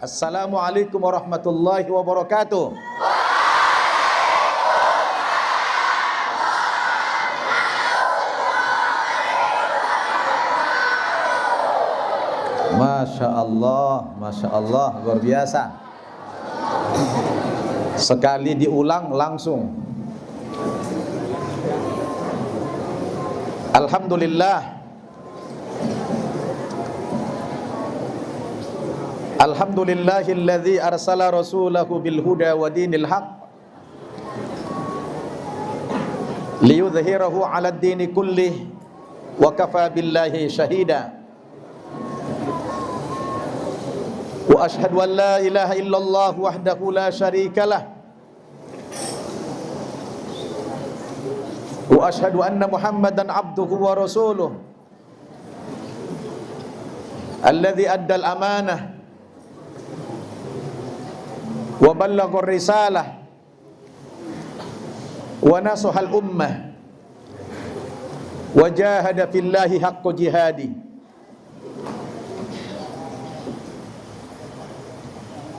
Assalamualaikum warahmatullahi wabarakatuh. Masya Allah, luar biasa. Sekali diulang langsung. Alhamdulillah. Alhamdulillahilladzi arsala rasulahu bil huda wa dinil haq liyudhhirahu 'ala ad-dini kullih wa kafa billahi shahida. Wa ashhadu an la ilaha illallah wahdahu la syarika lah wa ashhadu anna Muhammadan abduhu wa rasuluh alladzi addal amanah wa ballaghar risalah wa nasahal ummah wa jahada fillahi haqqa jihadi.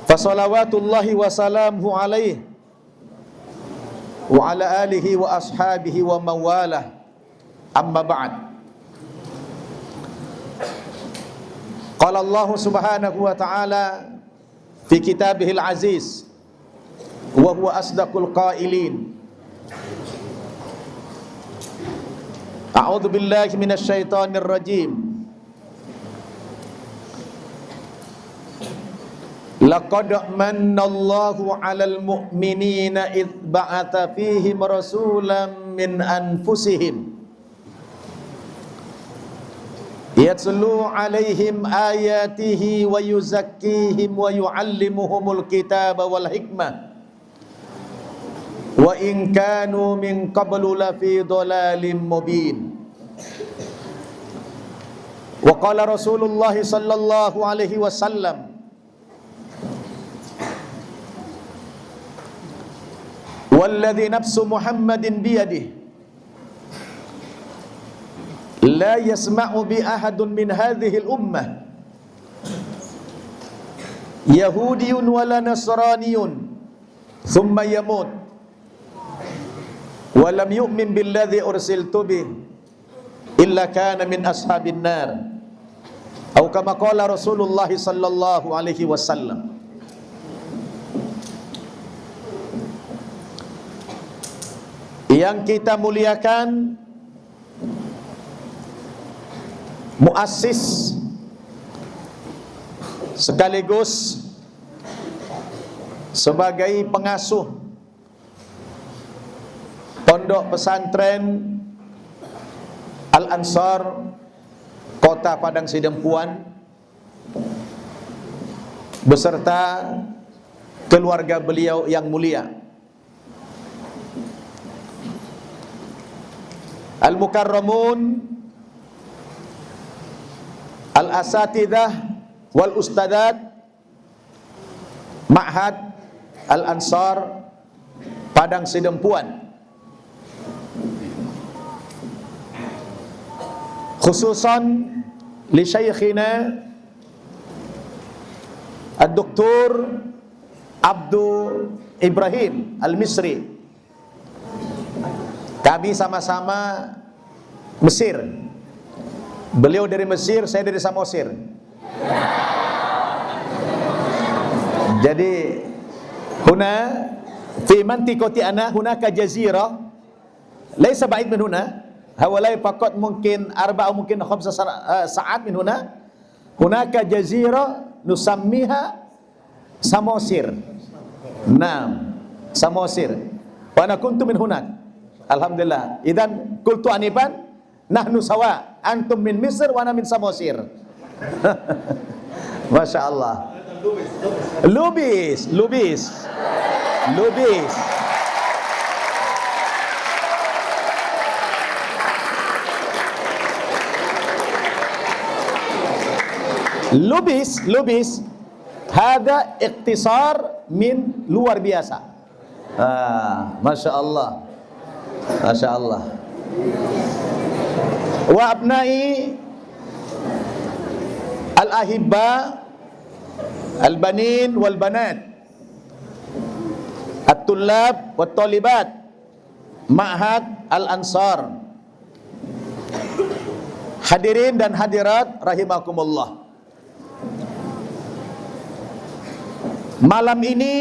Fa salawatullahi wa salamuhu alaihi wa ala alihi wa ashabihi wa mawalah. Amma ba'd. Qala Allah subhanahu wa ta'ala fi kitabihil aziz wa huwa asdaqul qailin. A'udzu billahi minasy syaithanir rajim. Laqad manallahu 'alal mu'minina idz ba'atha fihim rasulan min anfusihim yatlu 'alaihim ayatihi wa yuzakkihim wa yu'allimuhumul kitaba wal hikmah wa in kanu min qablu lafi dhalalim mubin. Wa qala Rasulullah sallallahu alaihi wasallam walladzi nafsu Muhammadin biyadihi la yasma'u bi ahadun min hadhihi al-ummah yahudiyyun wala nasraniyyun thumma yamut wa lam yu'min billadzi ursiltu bih illa kana min ashabin nar atau kama qala Rasulullah sallallahu alaihi wasallam. Yang kita muliakan muassis sekaligus sebagai pengasuh Pondok Pesantren Al-Ansar Kota Padang Sidempuan beserta keluarga beliau yang mulia, Al-Mukarramun, Al-Asatidah wal Ustadat Ma'had Al-Ansar Padang Sidempuan, khususan li syaikhina Ad-Doktor Abdul Ibrahim Al-Misri. Kami sama-sama Mesir. Beliau dari Mesir, saya dari Samosir. Jadi huna fi mantiqati ana hunaka jazira laysa ba'id min huna hawalai faqat mungkin arba'a mungkin khamsa sa'at min huna hunaka jazira nusammiha Samosir. Naam, Samosir. Wa ana kuntu min hunak. Alhamdulillah. Idan qultu anifan nahnu sawa, antum min Misr wa ana min Samosir. Masya Allah. Lubis. Lubis. Hada ikhtisar min luar biasa. Masya Allah. Masya Allah. Wa abnai al-ahibba al-banin wal banat, at-tullab wat talibat, ma'had al-ansar. Hadirin dan hadirat rahimakumullah. Malam ini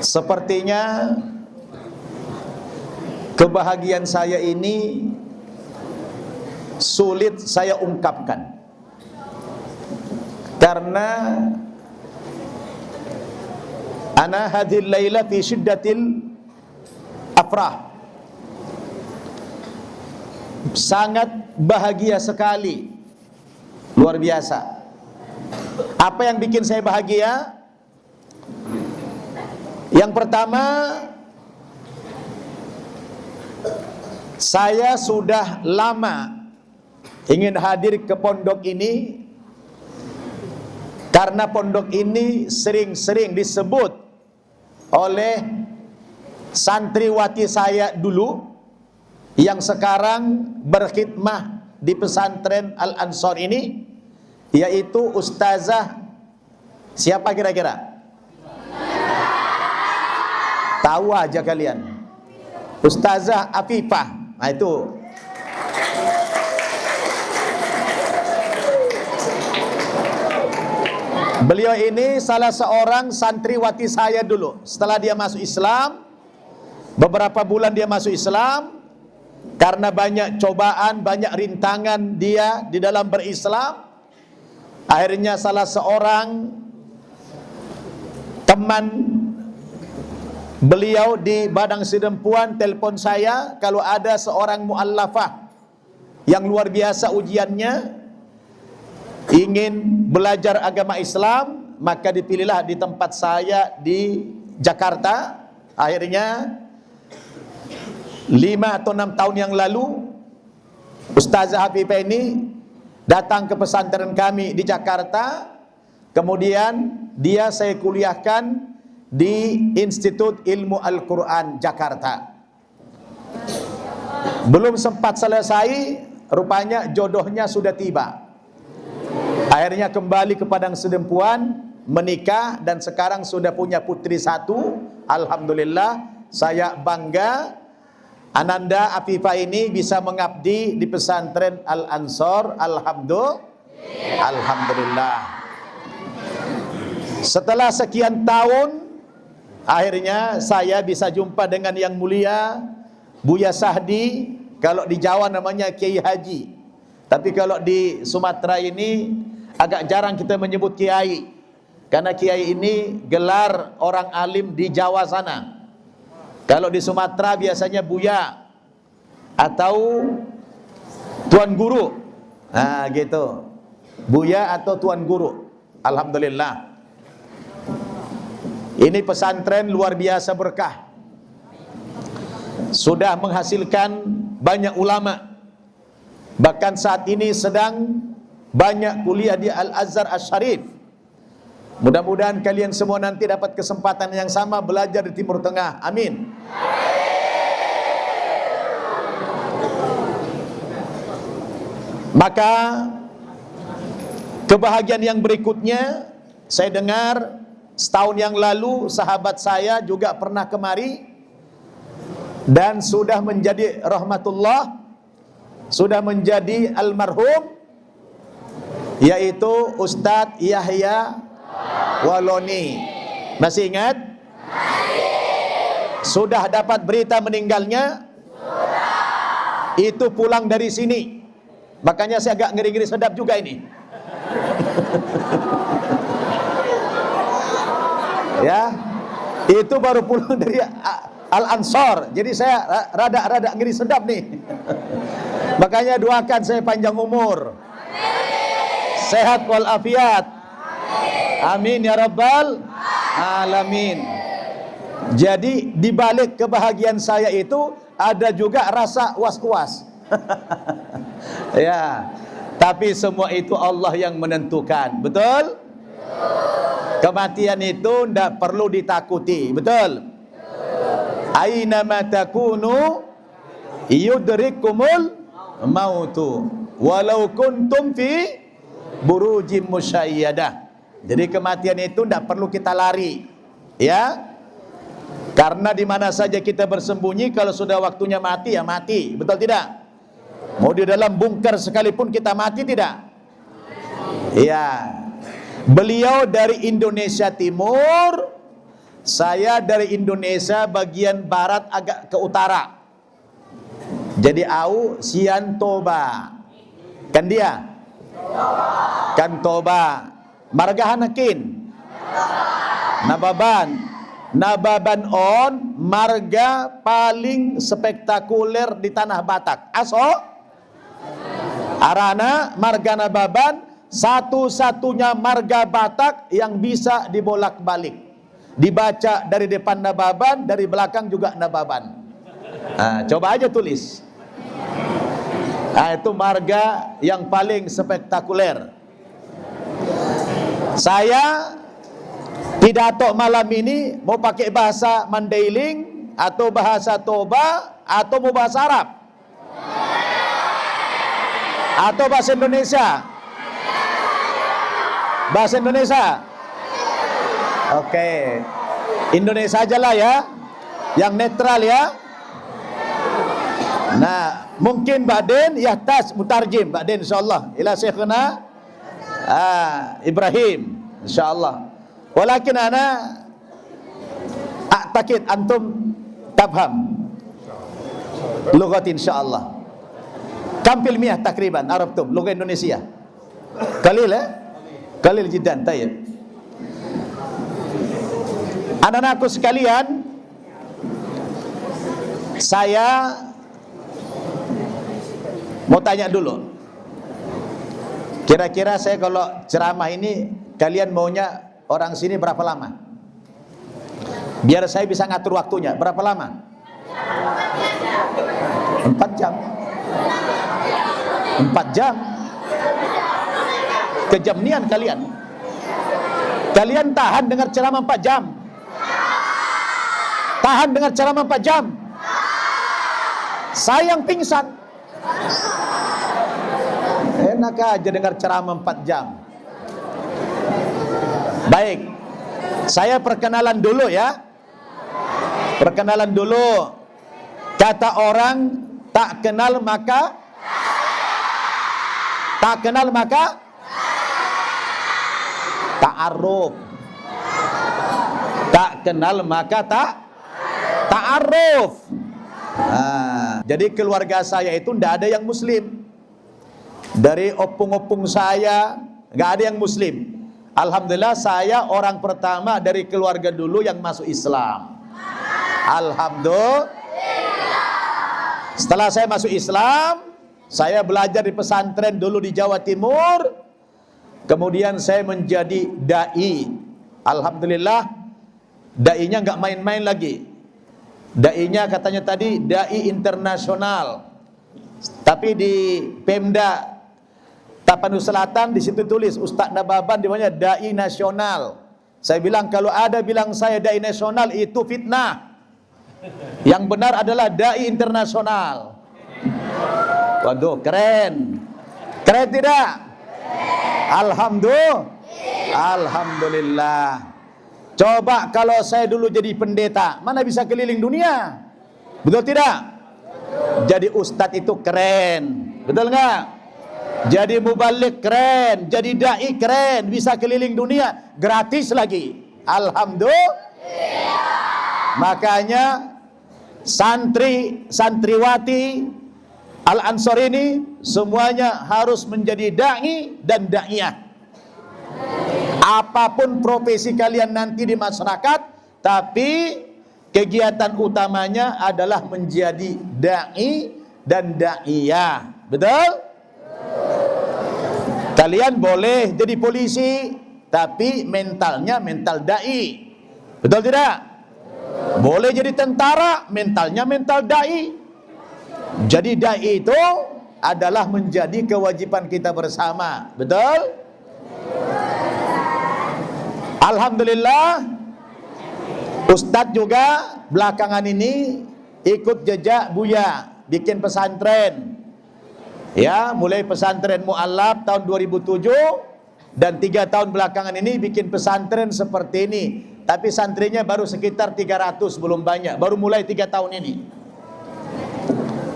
sepertinya kebahagiaan saya ini sulit saya ungkapkan, karena ana hadhil laila fi syiddatil afrah, sangat bahagia sekali, luar biasa. Apa yang bikin saya bahagia? Yang pertama, saya sudah lama ingin hadir ke pondok ini, karena pondok ini sering-sering disebut oleh santriwati saya dulu yang sekarang berkhidmah di pesantren Al-Ansor ini, yaitu Ustazah siapa kira-kira? Tahu aja kalian, Ustazah Afifah. Nah itu beliau ini salah seorang santriwati saya dulu. Setelah dia masuk Islam, beberapa bulan dia masuk Islam, karena banyak cobaan, banyak rintangan dia di dalam berislam, akhirnya salah seorang teman beliau di Badang Sidempuan telepon saya, kalau ada seorang muallafah yang luar biasa ujiannya, ingin belajar agama Islam, maka dipilihlah di tempat saya di Jakarta. Akhirnya 5 atau 6 tahun yang lalu, Ustazah Hafifah ini datang ke pesantren kami di Jakarta. Kemudian dia saya kuliahkan di Institut Ilmu Al-Quran Jakarta. Belum sempat selesai, rupanya jodohnya sudah tiba. Akhirnya kembali ke Padang Sidempuan, menikah, dan sekarang sudah punya putri 1. Alhamdulillah, saya bangga Ananda Afifah ini bisa mengabdi di pesantren Al-Ansor. Alhamdulillah. Setelah sekian tahun, akhirnya saya bisa jumpa dengan yang mulia Buya Sahdi. Kalau di Jawa namanya Kiai Haji, tapi kalau di Sumatera ini agak jarang kita menyebut Kiai, karena Kiai ini gelar orang alim di Jawa sana. Kalau di Sumatera biasanya Buya atau Tuan Guru. Nah gitu, Buya atau Tuan Guru. Alhamdulillah, ini pesantren luar biasa berkah, sudah menghasilkan banyak ulama. Bahkan saat ini sedang banyak kuliah di Al-Azhar Asy-Syarif. Mudah-mudahan kalian semua nanti dapat kesempatan yang sama belajar di Timur Tengah. Amin. Maka kebahagiaan yang berikutnya, saya dengar setahun yang lalu sahabat saya juga pernah kemari dan sudah menjadi rahmatullah, sudah menjadi almarhum, yaitu Ustadz Yahya Waloni. Masih ingat? Sudah dapat berita meninggalnya? Itu pulang dari sini. Makanya saya agak ngeri-ngeri sedap juga ini. Ya, itu baru pulang dari Al-Ansor. Jadi saya rada-rada ngeri sedap nih. Makanya doakan saya panjang umur, sehat walafiat. Amin ya rabbal alamin. Jadi di balik kebahagiaan saya itu ada juga rasa was-was. Ya, tapi semua itu Allah yang menentukan. Betul? Kematian itu tidak perlu ditakuti. Betul? Aina ma takunu yudrikumul mautu walau kuntum fi burujim musyayyadah. Jadi kematian itu tidak perlu kita lari, ya. Karena di mana saja kita bersembunyi, kalau sudah waktunya mati ya mati, betul tidak? Mau di dalam bunker sekalipun kita mati tidak? Iya. Beliau dari Indonesia Timur, saya dari Indonesia bagian barat agak ke utara. Jadi au sian toba. Kan dia? Kan toba. Margahanakin. Nababan. Nababan on marga paling spektakuler di tanah Batak. Aso Arana marga Nababan, satu-satunya marga Batak yang bisa dibolak-balik. Dibaca dari depan Nababan, dari belakang juga Nababan. Nah, coba aja tulis. Nah, itu marga yang paling spektakuler. Saya pidato malam ini mau pakai bahasa Mandailing atau bahasa Toba atau mau bahasa Arab atau bahasa Indonesia? Bahasa Indonesia. Oke. Indonesia aja lah ya, yang netral ya. Nah, mungkin Baden yahtas mutarjim Baden insyaallah ila syekhuna Ibrahim insyaallah. Walakin ana a'taqid antum tafham lughat insyaallah. Kam fil miyah takriban arabtum lugha Indonesia? Qalil ya? Qalil jiddan. Tayyib. Anak-anakku sekalian, saya mau tanya dulu. Kira-kira saya kalau ceramah ini kalian maunya orang sini berapa lama? Biar saya bisa ngatur waktunya. Berapa lama? 4 jam. 4 jam. Kejamnian kalian. Kalian tahan dengar ceramah 4 jam? Tahan dengar ceramah 4 jam? Saya yang pingsan. Enak aja dengar ceramah 4 jam. Baik, saya perkenalan dulu ya. Perkenalan dulu. Kata orang, tak kenal maka ta'aruf. Tak kenal maka ta'aruf. Jadi keluarga saya itu tidak ada yang muslim. Dari opung-opung saya nggak ada yang muslim. Alhamdulillah saya orang pertama dari keluarga dulu yang masuk Islam. Alhamdulillah. Setelah saya masuk Islam, saya belajar di pesantren dulu di Jawa Timur. Kemudian saya menjadi dai. Alhamdulillah, dai-nya nggak main-main lagi. Dai-nya katanya tadi dai internasional. Tapi di Pemda Tapanuli Selatan di situ tulis Ustadz Nababan di mana dai nasional. Saya bilang kalau ada bilang saya dai nasional itu fitnah. Yang benar adalah dai internasional. Waduh, keren. Keren tidak? Alhamdulillah. Alhamdulillah. Coba kalau saya dulu jadi pendeta, mana bisa keliling dunia? Betul tidak? Jadi ustadz itu keren. Betul enggak? Jadi mubalik keren, jadi dai keren, bisa keliling dunia, gratis lagi. Alhamdulillah. Makanya santriwati Al-Ansor ini semuanya harus menjadi dai dan daiyah. Apapun profesi kalian nanti di masyarakat, tapi kegiatan utamanya adalah menjadi dai dan daiyah. Betul? Kalian boleh jadi polisi, tapi mentalnya mental dai. Betul tidak? Boleh jadi tentara, mentalnya mental dai. Jadi dai itu adalah menjadi kewajiban kita bersama. Betul? Alhamdulillah, Ustadz juga belakangan ini ikut jejak Buya, bikin pesantren. Ya, mulai pesantren Mu'allaf tahun 2007 dan 3 tahun belakangan ini bikin pesantren seperti ini. Tapi santrinya baru sekitar 300, belum banyak. Baru mulai 3 tahun ini.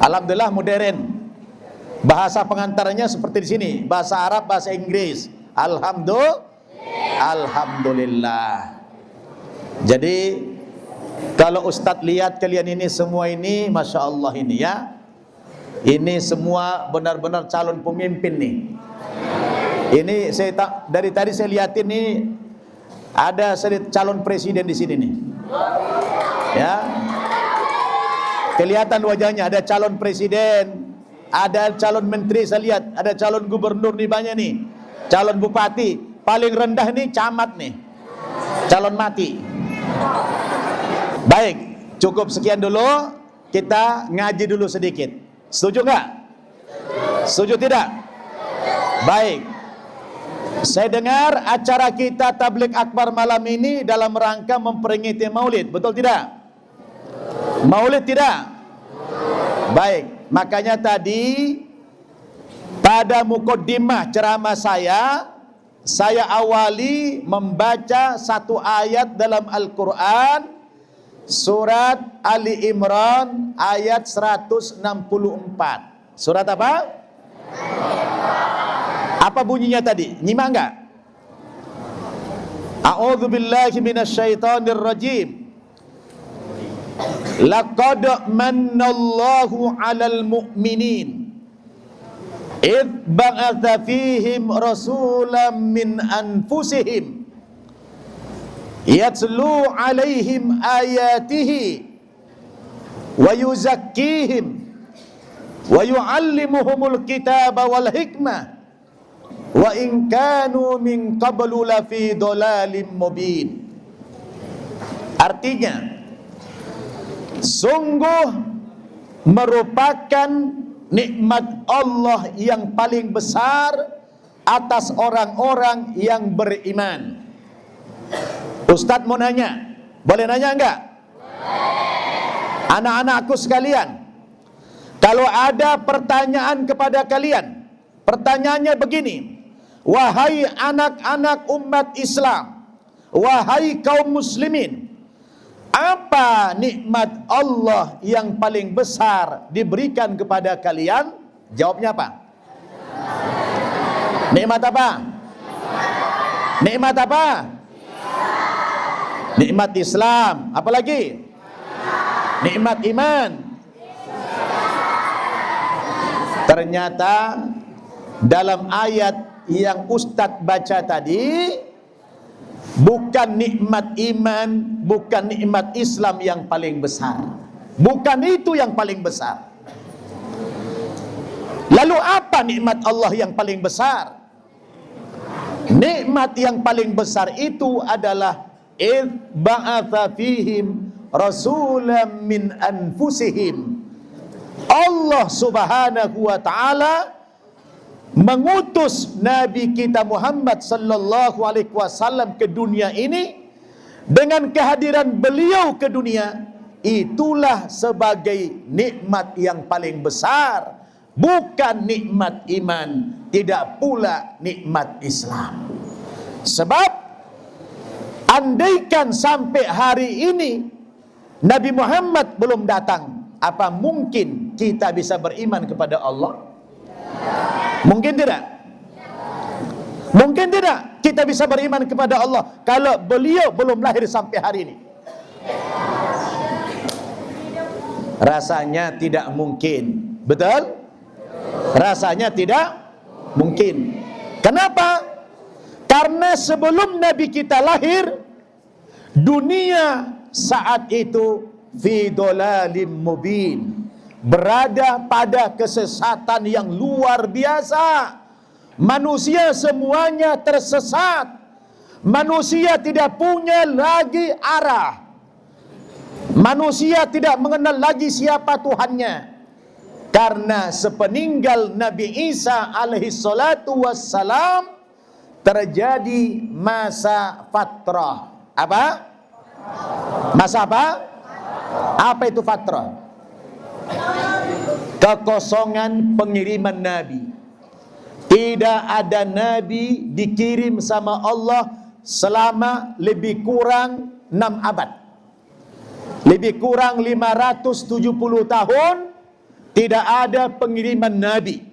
Alhamdulillah modern. Bahasa pengantarnya seperti di sini, bahasa Arab, bahasa Inggris. Alhamdulillah. Jadi kalau Ustadz lihat kalian ini semua ini, Masya Allah ini ya. Ini semua benar-benar calon pemimpin nih. Ini dari tadi saya lihatin nih, ada calon presiden di sini nih. Ya. Kelihatan wajahnya, ada calon presiden, ada calon menteri, saya lihat, ada calon gubernur nih, banyak nih. Calon bupati, paling rendah nih camat nih. Calon mati. Baik, cukup sekian dulu. Kita ngaji dulu sedikit. Setuju nggak? Setuju tidak? Baik. Saya dengar acara kita Tabligh Akbar malam ini dalam rangka memperingati Maulid, betul tidak? Maulid tidak? Baik, makanya tadi pada mukaddimah ceramah saya awali membaca satu ayat dalam Al-Quran, surat Ali Imran ayat 164. Surat apa? Apa bunyinya tadi? Nyimak enggak? A'udzu billahi minasyaitonir rajim. Laqad mannallahu 'alal mu'minin id ba'atha fihim rasulan min anfusihim yatlu 'alaihim ayatihi wa yuzakkihim wa yu'allimuhumul kitaba wal hikmah wa in kanu min qablu lafi dhalalim mubin. Artinya, sungguh merupakan nikmat Allah yang paling besar atas orang-orang yang beriman. Ustadz mau nanya, boleh nanya enggak? Anak-anakku sekalian, kalau ada pertanyaan kepada kalian, pertanyaannya begini: wahai anak-anak umat Islam, wahai kaum muslimin, apa nikmat Allah yang paling besar diberikan kepada kalian? Jawabnya apa? Nikmat apa? Nikmat apa? Nikmat Islam. Apa lagi? Nikmat iman. Ternyata dalam ayat yang Ustadz baca tadi, bukan nikmat iman, bukan nikmat Islam yang paling besar. Bukan itu yang paling besar. Lalu apa nikmat Allah yang paling besar? Nikmat yang paling besar itu adalah id ba'atha fihim rasulan min anfusihim. Allah Subhanahu wa taala mengutus Nabi kita Muhammad sallallahu alaihi wasallam ke dunia ini. Dengan kehadiran beliau ke dunia, itulah sebagai nikmat yang paling besar, bukan nikmat iman, tidak pula nikmat Islam. Sebab andaikan sampai hari ini Nabi Muhammad belum datang, apa mungkin kita bisa beriman kepada Allah? Mungkin tidak? Mungkin tidak kita bisa beriman kepada Allah kalau beliau belum lahir sampai hari ini? Rasanya tidak mungkin. Betul? Rasanya tidak mungkin. Kenapa? Karena sebelum Nabi kita lahir, dunia saat itu fi dhalalim mubin, berada pada kesesatan yang luar biasa. Manusia semuanya tersesat. Manusia tidak punya lagi arah. Manusia tidak mengenal lagi siapa Tuhannya. Karena sepeninggal Nabi Isa alaihi salatu wassalam terjadi masa fatrah. Apa? Masa apa? Apa itu fatrah? kekosongan pengiriman Nabi. Tidak ada Nabi dikirim sama Allah selama lebih kurang 6 abad. Lebih kurang 570 tahun tidak ada pengiriman Nabi.